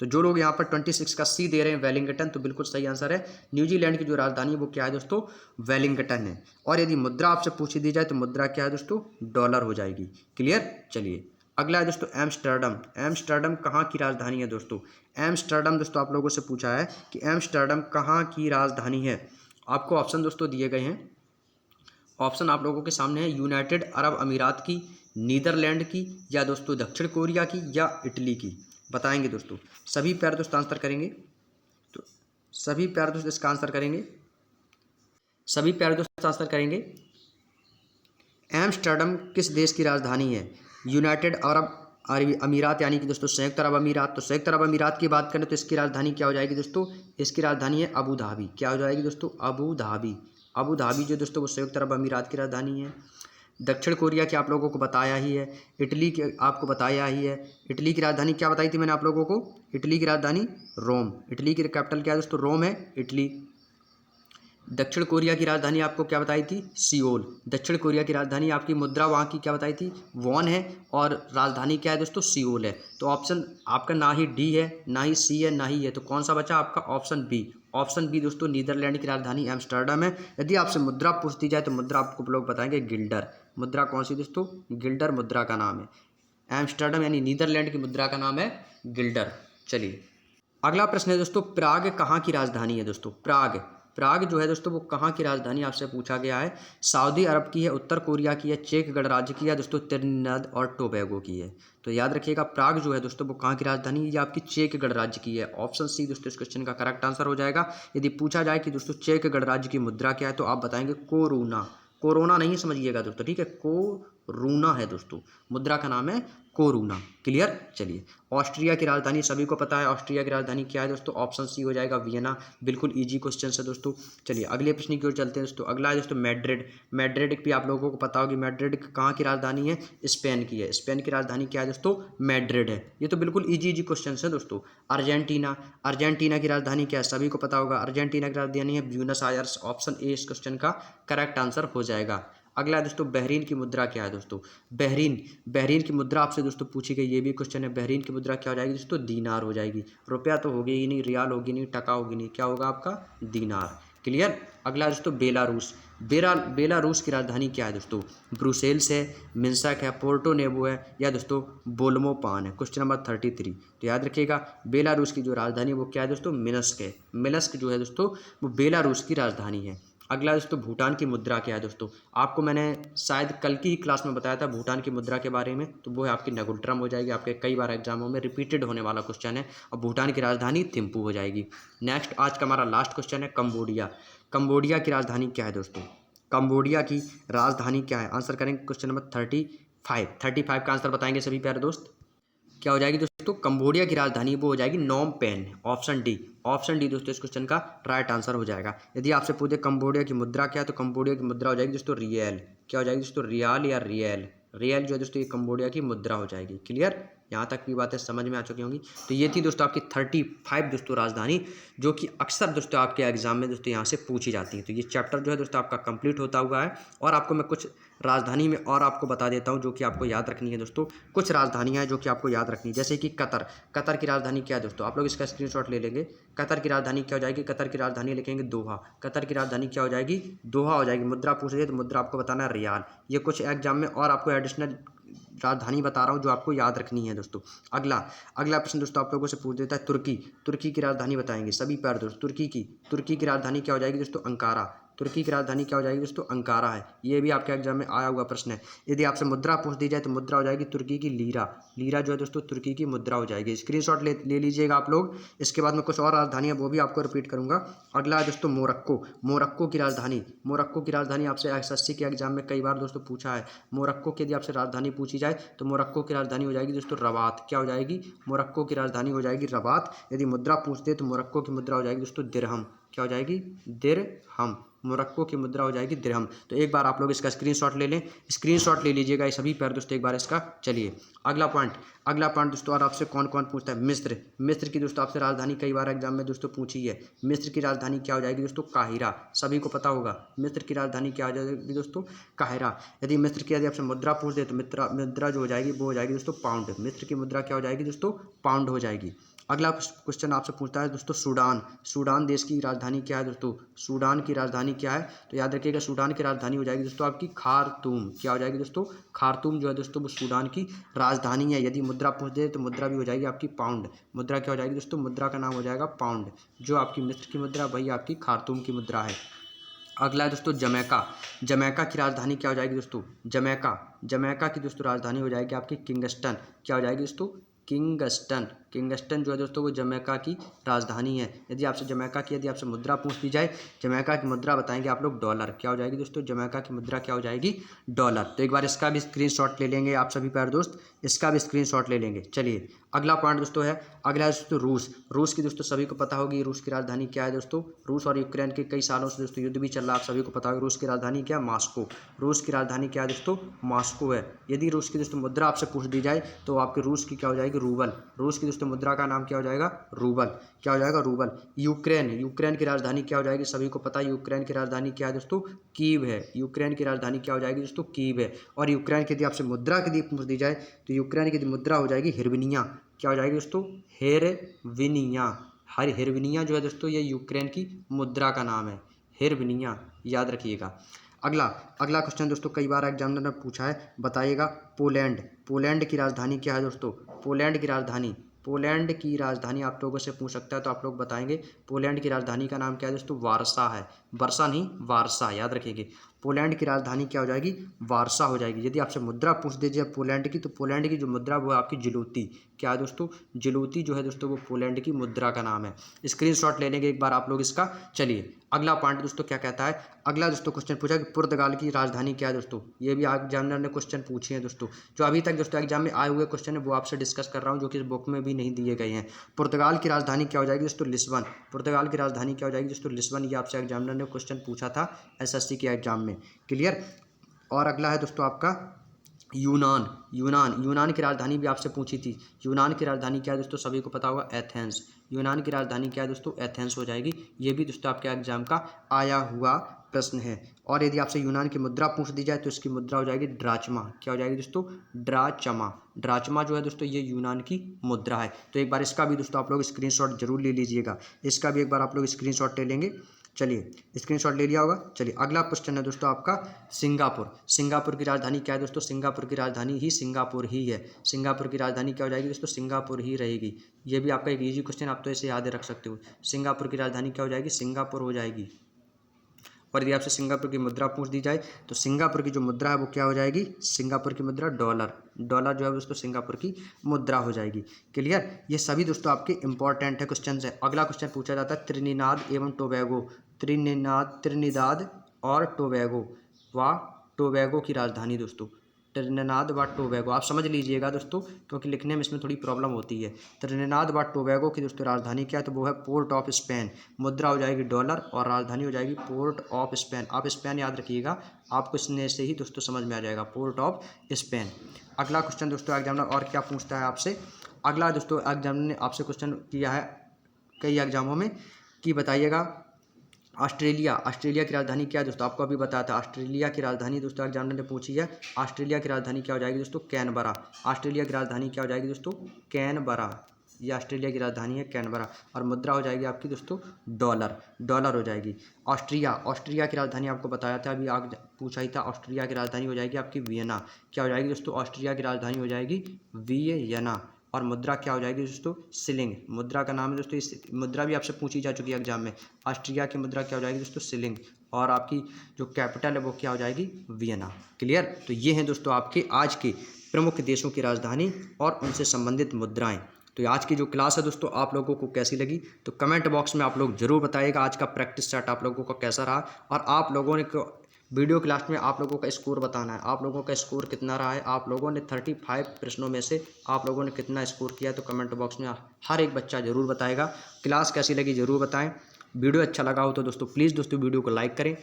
तो जो लोग यहाँ पर 26 का सी दे रहे हैं वेलिंगटन, तो बिल्कुल सही आंसर है। न्यूजीलैंड की जो राजधानी है वो क्या है दोस्तों? वेलिंगटन है। और यदि मुद्रा आपसे पूछ दी जाए तो मुद्रा क्या है दोस्तों? डॉलर हो जाएगी। क्लियर? चलिए अगला है दोस्तों एम्स्टर्डम। एम्स्टर्डम कहाँ की राजधानी है दोस्तों? एम्स्टर्डम दोस्तों आप लोगों से पूछा है कि एम्स्टर्डम कहाँ की राजधानी है। आपको ऑप्शन दोस्तों दिए गए हैं। ऑप्शन आप लोगों के सामने है। यूनाइटेड अरब अमीरात की, नीदरलैंड की या दोस्तों दक्षिण कोरिया की या इटली की, बताएंगे दोस्तों। सभी प्यारे दोस्त आंसर करेंगे, तो सभी प्यारे दोस्त इसका आंसर करेंगे। सभी प्यारे दोस्त आंसर करेंगे। एम्स्टर्डम किस देश की राजधानी है? यूनाइटेड अरब अमीरात यानी कि दोस्तों संयुक्त अरब अमीरात। तो संयुक्त अरब अमीरात की बात करें तो इसकी राजधानी क्या हो जाएगी दोस्तों? इसकी राजधानी है अबू धाबी। क्या हो जाएगी दोस्तों? Abu Dhabi. अबू धाबी जो दोस्तों वो संयुक्त अरब अमीरात की राजधानी है। दक्षिण कोरिया की आप लोगों को बताया ही है। इटली की आपको बताया ही है। इटली की राजधानी क्या बताई थी मैंने आप लोगों को? इटली की राजधानी रोम। इटली की कैपिटल क्या है दोस्तों? रोम है, इटली। दक्षिण कोरिया की राजधानी आपको क्या बताई थी? सियोल। दक्षिण कोरिया की राजधानी आपकी मुद्रा वहाँ की क्या बताई थी? वॉन है, और राजधानी क्या है दोस्तों? सियोल है। तो ऑप्शन आपका ना ही डी है, ना ही सी है, ना ही है, तो कौन सा बचा आपका? Option B. ऑप्शन बी दोस्तों नीदरलैंड की राजधानी एम्स्टर्डम है। यदि आपसे मुद्रा पूछ दी जाए तो मुद्रा आपको लोग बताएंगे गिल्डर। मुद्रा कौन सी दोस्तों? गिल्डर मुद्रा का नाम है। एम्स्टर्डम यानी नीदरलैंड की मुद्रा का नाम है गिल्डर। चलिए अगला प्रश्न है दोस्तों, प्राग कहाँ की राजधानी है दोस्तों? प्राग। प्राग जो है दोस्तों वो कहाँ की राजधानी आपसे पूछा गया है। सऊदी अरब की है, उत्तर कोरिया की है, चेक गणराज्य की है दोस्तों, त्रिनिदाद और टोबैगो की है। तो याद रखिएगा प्राग जो है दोस्तों वो कहाँ की राजधानी है? ये आपकी चेक गणराज्य की है। ऑप्शन सी दोस्तों इस क्वेश्चन का करेक्ट आंसर हो जाएगा। यदि पूछा जाए कि दोस्तों चेक गणराज्य की मुद्रा क्या है तो आप बताएंगे कोरोना। कोरोना नहीं समझिएगा दोस्तों, ठीक है? कोरूना है दोस्तों, मुद्रा का नाम है कोरूना। क्लियर? चलिए ऑस्ट्रिया की राजधानी सभी को पता है। ऑस्ट्रिया की राजधानी क्या है दोस्तों? ऑप्शन सी हो जाएगा वियना। बिल्कुल इजी क्वेश्चन है दोस्तों। चलिए अगले प्रश्न की ओर चलते हैं दोस्तों। अगला है दोस्तों मैड्रिड। मैड्रिड भी आप लोगों को पता होगी। मैड्रिड कहाँ की राजधानी है? स्पेन की है। स्पेन की राजधानी क्या है दोस्तों? मैड्रिड है। ये तो बिल्कुल इजी क्वेश्चन है दोस्तों। अर्जेंटीना। अर्जेंटीना की राजधानी क्या है? सभी को पता होगा। अर्जेंटीना की राजधानी है ब्यूनस आयर्स। ऑप्शन ए इस क्वेश्चन का करेक्ट आंसर हो जाएगा। अगला है दोस्तों बहरीन की मुद्रा क्या है दोस्तों? बहरीन। बहरीन की मुद्रा आपसे दोस्तों पूछी गई, ये भी क्वेश्चन है। बहरीन की मुद्रा क्या हो जाएगी दोस्तों? दीनार हो जाएगी। रुपया तो होगी ही नहीं, रियाल होगी नहीं, टका होगी नहीं, क्या होगा आपका? दीनार। क्लियर? अगला दोस्तों बेलारूस। बेलारूस की राजधानी क्या है दोस्तों? ब्रुसेल्स है, मिन्स्क है, पोर्टो नेबो है या दोस्तों बोल्मोपान है। क्वेश्चन नंबर 33, तो याद रखिएगा बेलारूस की जो राजधानी वो क्या है दोस्तों? मिन्स्क है। मिन्स्क जो है दोस्तों वो बेलारूस की राजधानी है। अगला दोस्तों भूटान की मुद्रा क्या है दोस्तों? आपको मैंने शायद कल की ही क्लास में बताया था भूटान की मुद्रा के बारे में, तो वो है आपकी नगुल्ट्रम हो जाएगी। आपके कई बार एग्जामों में रिपीटेड होने वाला क्वेश्चन है। और भूटान की राजधानी थिम्पू हो जाएगी। नेक्स्ट आज का हमारा लास्ट क्वेश्चन है कंबोडिया। कंबोडिया की राजधानी क्या है दोस्तों? कंबोडिया की राजधानी क्या है? आंसर करेंगे क्वेश्चन नंबर 35 का आंसर बताएंगे सभी प्यारे दोस्त। क्या हो जाएगी दोस्तों? कंबोडिया की राजधानी वो हो जाएगी नॉम पेन। ऑप्शन डी दोस्तों इस क्वेश्चन का राइट आंसर हो जाएगा। यदि आपसे पूछे कंबोडिया की मुद्रा क्या है, तो कंबोडिया की मुद्रा हो जाएगी दोस्तों रियल। क्या हो जाएगी दोस्तों? रियाल या रियल। रियल जो है दोस्तों ये कंबोडिया की मुद्रा हो जाएगी। क्लियर? यहाँ तक की बातें समझ में आ चुकी होंगी। तो ये थी दोस्तों आपकी 35 दोस्तों राजधानी, जो कि अक्सर दोस्तों आपके एग्जाम में दोस्तों यहाँ से पूछी जाती है। तो ये चैप्टर जो है दोस्तों आपका कंप्लीट होता हुआ है। और आपको मैं कुछ राजधानी में और आपको बता देता हूँ जो कि आपको याद रखनी है दोस्तों। कुछ राजधानियाँ हैं जो कि आपको याद रखनी है, जैसे कि कतर की राजधानी क्या है दोस्तों? आप लोग इसका स्क्रीनशॉट ले लेंगे। कतर की राजधानी क्या हो जाएगी? कतर की राजधानी लिखेंगे दोहा। कतर की राजधानी क्या हो जाएगी? दोहा हो जाएगी। मुद्रा पूछ रही है तो मुद्रा आपको बताना है रियाल। ये कुछ एग्जाम में और आपको एडिशनल राजधानी बता रहा हूँ जो आपको याद रखनी है दोस्तों। अगला प्रश्न दोस्तों आप लोगों से पूछ देता है तुर्की की राजधानी बताएंगे सभी प्यारे दोस्त। तुर्की की राजधानी क्या हो जाएगी दोस्तों? अंकारा। तुर्की की राजधानी क्या हो जाएगी दोस्तों? अंकारा है। ये भी आपके एग्जाम में आया हुआ प्रश्न है। यदि आपसे मुद्रा पूछ दी जाए तो मुद्रा हो जाएगी तुर्की की लीरा। लीरा जो है दोस्तों तुर्की की मुद्रा हो जाएगी। स्क्रीनशॉट ले लीजिएगा आप लोग। इसके बाद में कुछ और राजधानी है वो भी आपको रिपीट करूंगा। अगला है दोस्तों मोरक्को की राजधानी आपसे एसएससी के एग्जाम में कई बार दोस्तों पूछा है। मोरक्को की यदि आपसे राजधानी पूछी जाए तो मोरक्को की राजधानी हो जाएगी दोस्तों रबात। क्या हो जाएगी? मोरक्को की राजधानी हो जाएगी रबात। यदि मुद्रा पूछते तो मोरक्को की मुद्रा हो जाएगी दोस्तों दिरहम। क्या हो जाएगी? दिरहम। मोरक्को की मुद्रा हो जाएगी दिरहम। तो एक बार आप लोग इसका स्क्रीनशॉट ले लें। स्क्रीनशॉट ले लीजिएगा ये सभी प्यारे दोस्तों एक बार इसका। चलिए अगला पॉइंट दोस्तों। और आपसे कौन कौन पूछता है? मिस्र की दोस्तों आपसे राजधानी कई बार एग्जाम में दोस्तों पूछी है। मिस्र की राजधानी क्या हो जाएगी दोस्तों? काहिरा। सभी को पता होगा मिस्र की राजधानी क्या हो जाएगी दोस्तों? काहिरा। यदि मिस्र की यदि आपसे मुद्रा पूछ दे तो मुद्रा जो हो जाएगी वो हो जाएगी दोस्तों पाउंड। मिस्र की मुद्रा क्या हो जाएगी दोस्तों? पाउंड हो जाएगी। अगला क्वेश्चन आपसे पूछता है दोस्तों सूडान देश की राजधानी क्या है दोस्तों? सूडान की राजधानी क्या है? तो याद रखिएगा सूडान की राजधानी हो जाएगी दोस्तों आपकी खार्तूम। क्या हो जाएगी दोस्तों? खार्तूम जो है दोस्तों वो सूडान की राजधानी है। यदि मुद्रा पूछ दे तो मुद्रा भी हो जाएगी आपकी पाउंड। मुद्रा क्या हो जाएगी दोस्तों? मुद्रा का नाम हो जाएगा पाउंड। जो आपकी मिस्र की मुद्रा वही आपकी खार्तूम की मुद्रा है। अगला है दोस्तों जमैका की राजधानी क्या हो जाएगी दोस्तों? जमैका की दोस्तों राजधानी हो जाएगी आपकी किंगस्टन। क्या हो जाएगी दोस्तों? किंगस्टन जो है दोस्तों वो जमैका की राजधानी है। यदि आपसे मुद्रा पूछ दी जाए, जमैका की मुद्रा बताएंगे आप लोग डॉलर। क्या हो जाएगी दोस्तों? जमैका की मुद्रा क्या हो जाएगी? डॉलर। तो एक बार इसका भी स्क्रीनशॉट ले लेंगे आप सभी प्यारे दोस्त, इसका भी स्क्रीनशॉट ले लेंगे। चलिए अगला पॉइंट दोस्तों है, अगला है दोस्तों रूस की दोस्तों सभी को पता होगी रूस की राजधानी क्या है दोस्तों? रूस और यूक्रेन के कई सालों से दोस्तों युद्ध भी चल रहा है, आप सभी को पता होगा। रूस की राजधानी क्या है? मॉस्को। रूस की राजधानी क्या है दोस्तों? मॉस्को है। यदि रूस की दोस्तों मुद्रा आपसे पूछ दी जाए तो आपके रूस की क्या हो जाएगी? रूबल। रूस की दोस्तों मुद्रा का नाम क्या हो जाएगा? रूबल। क्या हो जाएगा? रूबल। यूक्रेन की राजधानी क्या हो जाएगी? सभी को पता है यूक्रेन की राजधानी क्या है दोस्तों? कीव है। यूक्रेन की राजधानी क्या हो जाएगी दोस्तों? कीव है। और यूक्रेन की यदि आपसे मुद्रा की यदि पूछ दी जाए तो यूक्रेन की मुद्रा हो जाएगी हिरविनिया। क्या हो जाएगी दोस्तों? हिरविनिया। हिरविनिया जो है दोस्तों ये यूक्रेन की मुद्रा का नाम है, हिरविनिया। याद रखिएगा। अगला क्वेश्चन दोस्तों कई बार एग्जामिनर ने पूछा है, बताइएगा पोलैंड की राजधानी क्या है दोस्तों? पोलैंड की राजधानी आप लोगों से पूछ सकता है, तो आप लोग बताएंगे पोलैंड की राजधानी का नाम क्या है दोस्तों? वारसा है। वर्षा नहीं, वारसा। याद रखिएगा पोलैंड की राजधानी क्या हो जाएगी? वारसा हो जाएगी। यदि आपसे मुद्रा पूछ दीजिए पोलैंड की, तो पोलैंड की जो मुद्रा वो है आपकी जिलोती। क्या है दोस्तों? जिलोती जो है दोस्तों वो पोलैंड की मुद्रा का नाम है। स्क्रीनशॉट ले लेंगे एक बार आप लोग इसका। चलिए अगला पॉइंट दोस्तों क्या कहता है, अगला दोस्तों क्वेश्चन पूछा कि पुर्तगाल की राजधानी क्या है दोस्तों? ये भी एग्जामिनर ने क्वेश्चन पूछे हैं दोस्तों, जो अभी तक दोस्तों एग्जाम में आए हुए क्वेश्चन है वो आपसे डिस्कस कर रहा हूँ, जो कि इस बुक में भी नहीं दिए गए हैं। पुर्तगाल की राजधानी क्या हो जाएगी दोस्तों? लिस्बन। पुर्तगाल की राजधानी क्या हो जाएगी दोस्तों? लिस्बन। ये आपसे एग्जामिनर ने क्वेश्चन पूछा था एसएससी के एग्जाम में। क्लियर? और अगला है दोस्तों आपका यूनान की राजधानी भी आपसे पूछी थी। यूनान की राजधानी क्या है दोस्तों? सभी को पता होगा एथेंस। यूनान की राजधानी क्या है दोस्तों? एथेंस हो जाएगी। ये भी दोस्तों आपके एग्जाम का आया हुआ प्रश्न है। और यदि आपसे यूनान की मुद्रा पूछ दी जाए तो इसकी मुद्रा हो जाएगी ड्राचमा। क्या हो जाएगी दोस्तों? ड्राचमा जो है दोस्तों ये यूनान की मुद्रा है। तो एक बार इसका भी दोस्तों आप लोग स्क्रीनशॉट जरूर ले लीजिएगा। इसका भी एक बार आप लोग स्क्रीनशॉट ले लेंगे। चलिए स्क्रीनशॉट ले लिया होगा। चलिए अगला क्वेश्चन है दोस्तों आपका सिंगापुर की राजधानी क्या है दोस्तों? सिंगापुर की राजधानी ही सिंगापुर ही है। सिंगापुर की राजधानी क्या हो जाएगी दोस्तों? सिंगापुर ही रहेगी। ये भी आपका एक इजी क्वेश्चन, आप तो इसे याद रख सकते हो। सिंगापुर की राजधानी क्या हो जाएगी? सिंगापुर हो जाएगी। और यदि आपसे सिंगापुर की मुद्रा पूछ दी जाए तो सिंगापुर की जो मुद्रा है वो क्या हो जाएगी? सिंगापुर की मुद्रा डॉलर जो है दोस्तों सिंगापुर की मुद्रा हो जाएगी। क्लियर? ये सभी दोस्तों आपके इंपॉर्टेंट है क्वेश्चन है। अगला क्वेश्चन पूछा जाता है त्रिनिदाद और टोबैगो व टोबैगो की राजधानी दोस्तों, ट्रिनिदाद व टोबैगो, आप समझ लीजिएगा दोस्तों क्योंकि लिखने में इसमें थोड़ी प्रॉब्लम होती है। ट्रिनिदाद व टोबैगो की दोस्तों राजधानी क्या है, तो वो है पोर्ट ऑफ स्पेन। मुद्रा हो जाएगी डॉलर और राजधानी हो जाएगी पोर्ट ऑफ स्पेन। आप स्पेन याद रखिएगा, आपको इसने से ही दोस्तों समझ में आ जाएगा, पोर्ट ऑफ स्पेन। अगला क्वेश्चन दोस्तों एग्जामिनर और क्या पूछता है आपसे, अगला दोस्तों एग्जामिनर ने आपसे क्वेश्चन किया है कई एग्जामों में कि बताइएगा ऑस्ट्रेलिया, ऑस्ट्रेलिया की राजधानी क्या है दोस्तों, आपको अभी बताया था। ऑस्ट्रेलिया की राजधानी दोस्तों एग्जामिनर ने पूछी है, ऑस्ट्रेलिया की राजधानी क्या हो जाएगी दोस्तों, कैनबरा। ऑस्ट्रेलिया की राजधानी क्या हो जाएगी दोस्तों, कैनबरा। ये ऑस्ट्रेलिया की राजधानी है कैनबरा। और मुद्रा हो जाएगी आपकी दोस्तों डॉलर, डॉलर हो जाएगी। ऑस्ट्रिया, ऑस्ट्रिया की राजधानी आपको बताया था, अभी आग पूछा ही था। ऑस्ट्रिया की राजधानी हो जाएगी आपकी वियना। क्या हो जाएगी दोस्तों, ऑस्ट्रिया की राजधानी हो जाएगी वियना। और मुद्रा क्या हो जाएगी दोस्तों, शिलिंग। मुद्रा का नाम है दोस्तों, इस मुद्रा भी आपसे पूछी जा चुकी है एग्जाम में। ऑस्ट्रिया की मुद्रा क्या हो जाएगी दोस्तों, शिलिंग। और आपकी जो कैपिटल है वो क्या हो जाएगी, वियना। क्लियर। तो ये हैं दोस्तों आपके आज के प्रमुख देशों की राजधानी और उनसे संबंधित मुद्राएं। तो आज की जो क्लास है दोस्तों आप लोगों को कैसी लगी, तो कमेंट बॉक्स में आप लोग जरूर बताइएगा आज का प्रैक्टिस सेट आप लोगों का कैसा रहा। और आप लोगों ने वीडियो के लास्ट में आप लोगों का स्कोर बताना है, आप लोगों का स्कोर कितना रहा है। आप लोगों ने 35 प्रश्नों में से आप लोगों ने कितना स्कोर किया, तो कमेंट बॉक्स में हर एक बच्चा जरूर बताएगा। क्लास कैसी लगी जरूर बताएं। वीडियो अच्छा लगा हो तो दोस्तों प्लीज़ दोस्तों वीडियो को लाइक करें,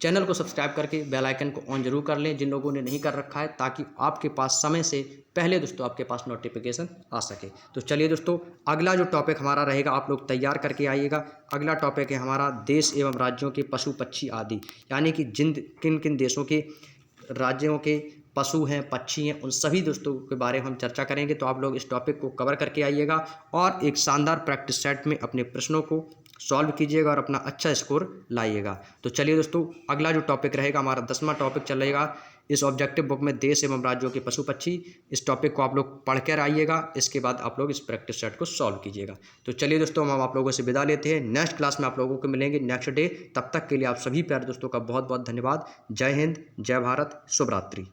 चैनल को सब्सक्राइब करके बेल आइकन को ऑन जरूर कर लें जिन लोगों ने नहीं कर रखा है, ताकि आपके पास समय से पहले दोस्तों आपके पास नोटिफिकेशन आ सके। तो चलिए दोस्तों अगला जो टॉपिक हमारा रहेगा आप लोग तैयार करके आइएगा। अगला टॉपिक है हमारा देश एवं राज्यों के पशु पक्षी आदि, यानी कि जिन किन किन देशों के राज्यों के पशु हैं पक्षी हैं उन सभी दोस्तों के बारे में हम चर्चा करेंगे। तो आप लोग इस टॉपिक को कवर करके आइएगा और एक शानदार प्रैक्टिस सेट में अपने प्रश्नों को सॉल्व कीजिएगा और अपना अच्छा स्कोर लाइएगा। तो चलिए दोस्तों अगला जो टॉपिक रहेगा हमारा 10वां टॉपिक चलेगा इस ऑब्जेक्टिव बुक में, देश एवं राज्यों के पशु पक्षी। इस टॉपिक को आप लोग पढ़ कर आइएगा, इसके बाद आप लोग इस प्रैक्टिस सेट को सॉल्व कीजिएगा। तो चलिए दोस्तों हम आप लोगों से विदा लेते हैं, नेक्स्ट क्लास में आप लोगों को मिलेंगे नेक्स्ट डे। तब तक के लिए आप सभी प्यारे दोस्तों का बहुत बहुत धन्यवाद। जय हिंद, जय भारत, शुभ रात्रि।